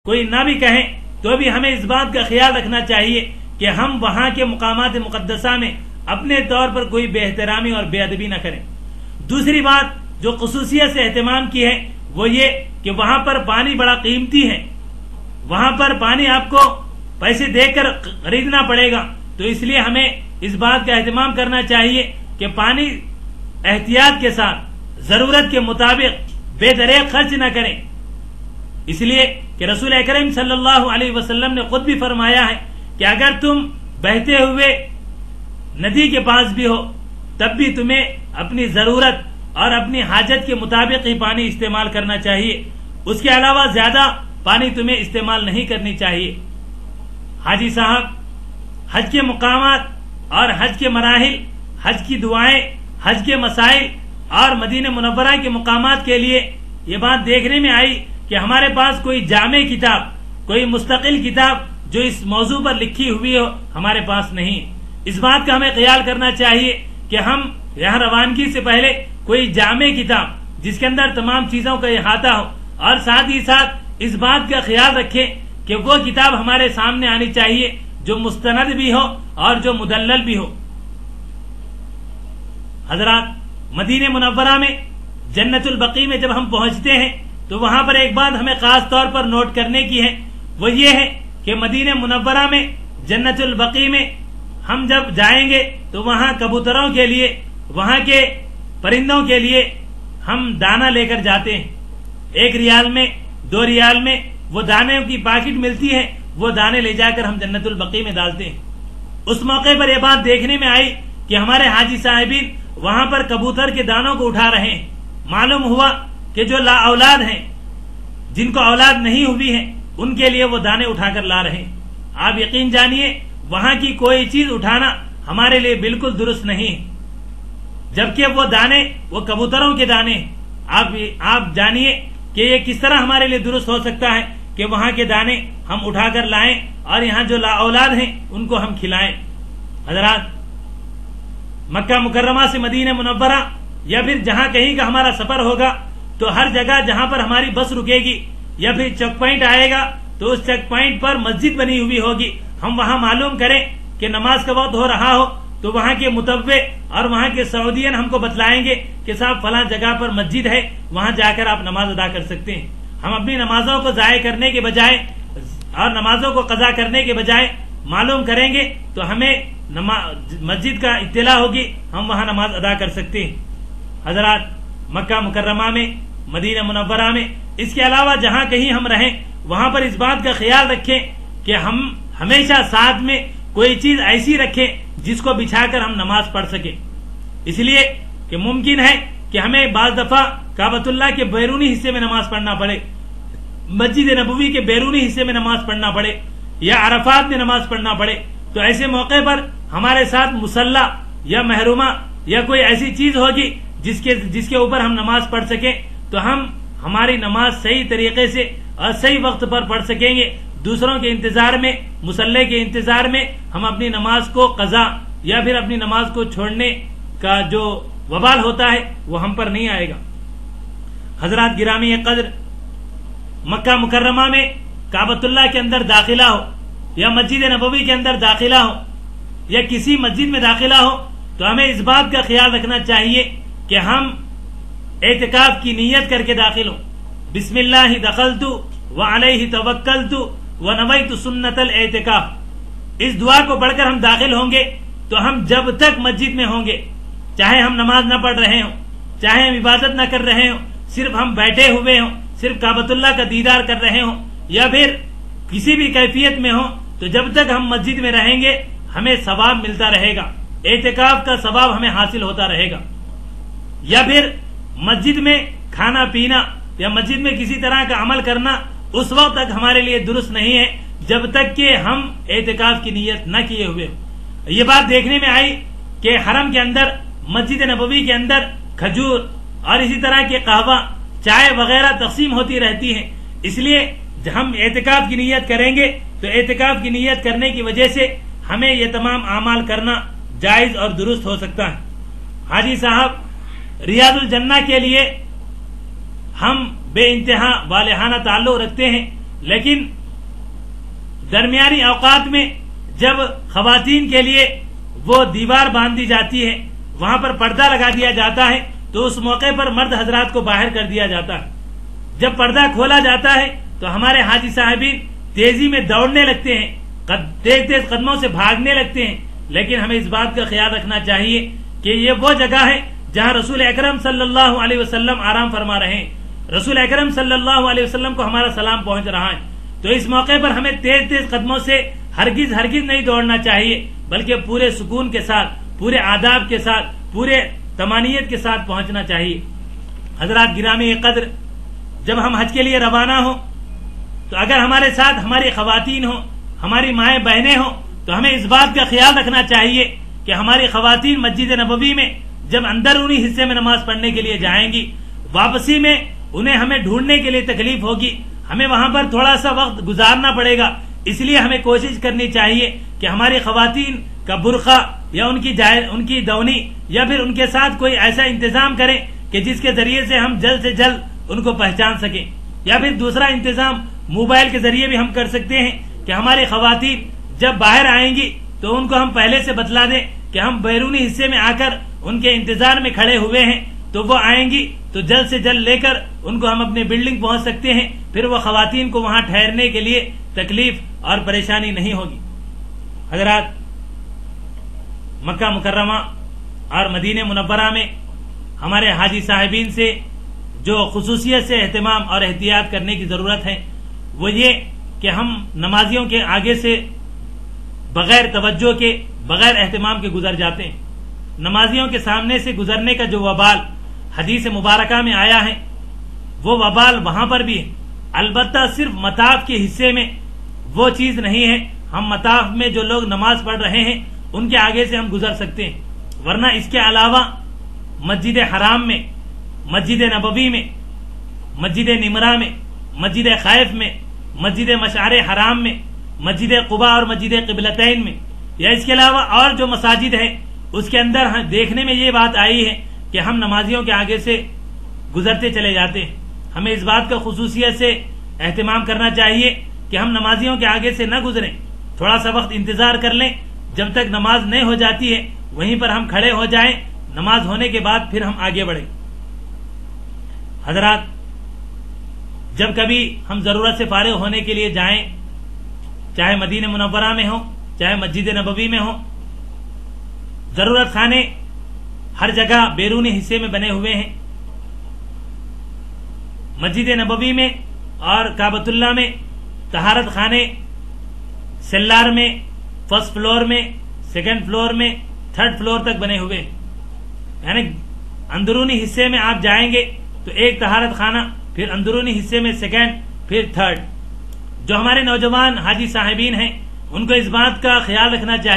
کوئی نہ بھی کہیں تو بھی ہمیں اس بات کا خیال رکھنا چاہیے کہ ہم وہاں کے مقامات مقدسہ میں اپنے طور پر کوئی بے احترامی اور بے ادبی نہ کریں۔ دوسری بات جو خصوصیت سے اہتمام کی ہے وہ یہ کہ وہاں پر پانی بڑا قیمتی ہے، وہاں پر پانی آپ کو پیسے دے کر خریدنا پڑے گا، تو اس لیے ہمیں اس بات کا اہتمام کرنا چاہیے کہ پانی احتیاط کے ساتھ ضرورت کے مطابق بے دریغ خرچ نہ کریں، اس لیے کہ رسول اکرم صلی اللہ علیہ وسلم نے خود بھی فرمایا ہے کہ اگر تم بہتے ہوئے ندی کے پاس بھی ہو تب بھی تمہیں اپنی ضرورت اور اپنی حاجت کے مطابق ہی پانی استعمال کرنا چاہیے، اس کے علاوہ زیادہ پانی تمہیں استعمال نہیں کرنی چاہیے۔ حاجی صاحب حج کے مقامات اور حج کے مراحل، حج کی دعائیں، حج کے مسائل اور مدینہ منورہ کے مقامات کے لیے یہ بات دیکھنے میں آئی کہ ہمارے پاس کوئی جامع کتاب، کوئی مستقل کتاب جو اس موضوع پر لکھی ہوئی ہو ہمارے پاس نہیں۔ اس بات کا ہمیں خیال کرنا چاہیے کہ ہم یہاں روانگی سے پہلے کوئی جامع کتاب جس کے اندر تمام چیزوں کا احاطہ ہو، اور ساتھ ہی ساتھ اس بات کا خیال رکھیں کہ وہ کتاب ہمارے سامنے آنی چاہیے جو مستند بھی ہو اور جو مدلل بھی ہو۔ حضرات، مدینہ منورہ میں جنت البقیع میں جب ہم پہنچتے ہیں تو وہاں پر ایک بات ہمیں خاص طور پر نوٹ کرنے کی ہے، وہ یہ ہے کہ مدینہ منورہ میں جنت البقیع میں ہم جب جائیں گے تو وہاں کبوتروں کے لیے، وہاں کے پرندوں کے لیے ہم دانہ لے کر جاتے ہیں۔ 1 ریال میں، 2 ریال میں وہ دانے کی پاکٹ ملتی ہے، وہ دانے لے جا کر ہم جنت البقیع میں ڈالتے ہیں۔ اس موقع پر یہ بات دیکھنے میں آئی کہ ہمارے حاجی صاحبین وہاں پر کبوتر کے دانوں کو اٹھا رہے ہیں۔ معلوم ہوا کہ جو لا اولاد ہیں، جن کو اولاد نہیں ہوئی ہے، ان کے لیے وہ دانے اٹھا کر لا رہے ہیں۔ آپ یقین جانیے وہاں کی کوئی چیز اٹھانا ہمارے لیے بالکل درست نہیں ہے، جبکہ وہ دانے وہ کبوتروں کے دانے ہیں۔ آپ جانیے کہ یہ کس طرح ہمارے لیے درست ہو سکتا ہے کہ وہاں کے دانے ہم اٹھا کر لائیں اور یہاں جو لا اولاد ہیں ان کو ہم کھلائیں۔ حضرات، مکہ مکرمہ سے مدینہ منورہ یا پھر جہاں کہیں کا ہمارا سفر ہوگا تو ہر جگہ جہاں پر ہماری بس رکے گی یا پھر چیک پوائنٹ آئے گا تو اس چیک پوائنٹ پر مسجد بنی ہوئی ہوگی۔ ہم وہاں معلوم کریں کہ نماز کا وقت ہو رہا ہو تو وہاں کے متوع اور وہاں کے سعودین ہم کو بتلائیں گے کہ صاحب فلاں جگہ پر مسجد ہے، وہاں جا کر آپ نماز ادا کر سکتے ہیں۔ ہم اپنی نمازوں کو ضائع کرنے کے بجائے اور نمازوں کو قضا کرنے کے بجائے معلوم کریں گے تو ہمیں مسجد کا اطلاع ہوگی، ہم وہاں نماز ادا کر سکتے ہیں۔ حضرات، مکہ مکرمہ میں، مدینہ منورہ میں، اس کے علاوہ جہاں کہیں ہم رہیں وہاں پر اس بات کا خیال رکھیں کہ ہم ہمیشہ ساتھ میں کوئی چیز ایسی رکھیں جس کو بچھا کر ہم نماز پڑھ سکیں، اس لیے کہ ممکن ہے کہ ہمیں بعض دفعہ کعبۃ اللہ کے بیرونی حصے میں نماز پڑھنا پڑے، مسجد نبوی کے بیرونی حصے میں نماز پڑھنا پڑے یا عرفات میں نماز پڑھنا پڑے، تو ایسے موقع پر ہمارے ساتھ مصلی یا محرومہ یا کوئی ایسی چیز ہوگی جس کے اوپر ہم نماز پڑھ سکیں تو ہم ہماری نماز صحیح طریقے سے اور صحیح وقت پر پڑھ سکیں گے۔ دوسروں کے انتظار میں، مصلی کے انتظار میں ہم اپنی نماز کو قضا یا پھر اپنی نماز کو چھوڑنے کا جو وبال ہوتا ہے وہ ہم پر نہیں آئے گا۔ حضرات گرامی قدر، مکہ مکرمہ میں کعبۃ اللہ کے اندر داخلہ ہو یا مسجد نبوی کے اندر داخلہ ہو یا کسی مسجد میں داخلہ ہو تو ہمیں اس بات کا خیال رکھنا چاہیے کہ ہم اعتکاف کی نیت کر کے داخل ہوں۔ بسم اللہ دخلت وعلیہ توکلت ونویت سنت الاعتکاف، اس دعا کو پڑھ کر ہم داخل ہوں گے تو ہم جب تک مسجد میں ہوں گے، چاہے ہم نماز نہ پڑھ رہے ہوں، چاہے ہم عبادت نہ کر رہے ہوں، صرف ہم بیٹھے ہوئے ہوں، صرف کعبۃ اللہ کا دیدار کر رہے ہوں یا پھر کسی بھی کیفیت میں ہوں، تو جب تک ہم مسجد میں رہیں گے ہمیں ثواب ملتا رہے گا، اعتکاف کا ثواب ہمیں حاصل ہوتا رہے گا۔ یا پھر مسجد میں کھانا پینا یا مسجد میں کسی طرح کا عمل کرنا اس وقت تک ہمارے لیے درست نہیں ہے جب تک کہ ہم اعتکاف کی نیت نہ کیے ہوئے۔ یہ بات دیکھنے میں آئی کہ حرم کے اندر، مسجد نبوی کے اندر کھجور اور اسی طرح کے قہوہ، چائے وغیرہ تقسیم ہوتی رہتی ہیں، اس لیے ہم اعتکاف کی نیت کریں گے تو اعتکاف کی نیت کرنے کی وجہ سے ہمیں یہ تمام اعمال کرنا جائز اور درست ہو سکتا ہے۔ حاجی صاحب، ریاض الجنہ کے لیے ہم بے انتہا والہانہ تعلق رکھتے ہیں، لیکن درمیانی اوقات میں جب خواتین کے لیے وہ دیوار باندھ دی جاتی ہے، وہاں پر پردہ لگا دیا جاتا ہے، تو اس موقع پر مرد حضرات کو باہر کر دیا جاتا ہے۔ جب پردہ کھولا جاتا ہے تو ہمارے حاجی صاحبین تیزی میں دوڑنے لگتے ہیں، تیز تیز قدموں سے بھاگنے لگتے ہیں، لیکن ہمیں اس بات کا خیال رکھنا چاہیے کہ یہ وہ جگہ ہے جہاں رسول اکرم صلی اللہ علیہ وسلم آرام فرما رہے ہیں، رسول اکرم صلی اللہ علیہ وسلم کو ہمارا سلام پہنچ رہا ہے۔ تو اس موقع پر ہمیں تیز تیز قدموں سے ہرگز نہیں دوڑنا چاہیے، بلکہ پورے سکون کے ساتھ، پورے آداب کے ساتھ، پورے طمانینت کے ساتھ پہنچنا چاہیے۔ حضرات گرامی قدر، جب ہم حج کے لیے روانہ ہوں تو اگر ہمارے ساتھ ہماری خواتین ہوں، ہماری مائیں بہنیں ہوں، تو ہمیں اس بات کا خیال رکھنا چاہیے کہ ہماری خواتین مسجد نبوی میں جب اندرونی حصے میں نماز پڑھنے کے لیے جائیں گی، واپسی میں انہیں ہمیں ڈھونڈنے کے لیے تکلیف ہوگی، ہمیں وہاں پر تھوڑا سا وقت گزارنا پڑے گا۔ اس لیے ہمیں کوشش کرنی چاہیے کہ ہماری خواتین کا برقع یا ان کی دونی یا پھر ان کے ساتھ کوئی ایسا انتظام کریں کہ جس کے ذریعے سے ہم جلد سے جلد ان کو پہچان سکیں، یا پھر دوسرا انتظام موبائل کے ذریعے بھی ہم کر سکتے ہیں کہ ہماری خواتین جب باہر آئیں گی تو ان کو ہم پہلے سے بتلا دیں کہ ہم بیرونی حصے میں آ کر ان کے انتظار میں کھڑے ہوئے ہیں، تو وہ آئیں گی تو جلد سے جلد لے کر ان کو ہم اپنے بلڈنگ پہنچ سکتے ہیں، پھر وہ خواتین کو وہاں ٹھہرنے کے لیے تکلیف اور پریشانی نہیں ہوگی۔ حضرات، مکہ مکرمہ اور مدینہ منورہ میں ہمارے حاجی صاحبین سے جو خصوصیت سے اہتمام اور احتیاط کرنے کی ضرورت ہے وہ یہ کہ ہم نمازیوں کے آگے سے بغیر توجہ کے، بغیر اہتمام کے گزر جاتے ہیں۔ نمازیوں کے سامنے سے گزرنے کا جو وبال حدیث مبارکہ میں آیا ہے وہ وبال وہاں پر بھی ہے، البتہ صرف مطاف کے حصے میں وہ چیز نہیں ہے۔ ہم مطاف میں جو لوگ نماز پڑھ رہے ہیں ان کے آگے سے ہم گزر سکتے ہیں، ورنہ اس کے علاوہ مسجد حرام میں، مسجد نبوی میں، مسجد نمرہ میں، مسجد خائف میں، مسجد مشعر حرام میں، مسجد قباء اور مسجد قبلتین میں، یا اس کے علاوہ اور جو مساجد ہیں اس کے اندر دیکھنے میں یہ بات آئی ہے کہ ہم نمازیوں کے آگے سے گزرتے چلے جاتے ہیں۔ ہمیں اس بات کا خصوصیت سے اہتمام کرنا چاہیے کہ ہم نمازیوں کے آگے سے نہ گزریں، تھوڑا سا وقت انتظار کر لیں، جب تک نماز نہیں ہو جاتی ہے وہیں پر ہم کھڑے ہو جائیں، نماز ہونے کے بعد پھر ہم آگے بڑھیں۔ حضرات، جب کبھی ہم ضرورت سے فارغ ہونے کے لیے جائیں، چاہے مدینہ منورہ میں ہو، چاہے مسجد نبوی میں ہو، ضرورت خانے ہر جگہ بیرونی حصے میں بنے ہوئے ہیں۔ مسجد نبوی میں اور کعبۃ اللہ میں طہارت خانے سیلار میں، فرسٹ فلور میں، سیکنڈ فلور میں، تھرڈ فلور تک بنے ہوئے ہیں، یعنی اندرونی حصے میں آپ جائیں گے تو ایک طہارت خانہ، پھر اندرونی حصے میں سیکنڈ، پھر تھرڈ۔ جو ہمارے نوجوان حاجی صاحبین ہیں ان کو اس بات کا خیال رکھنا چاہیے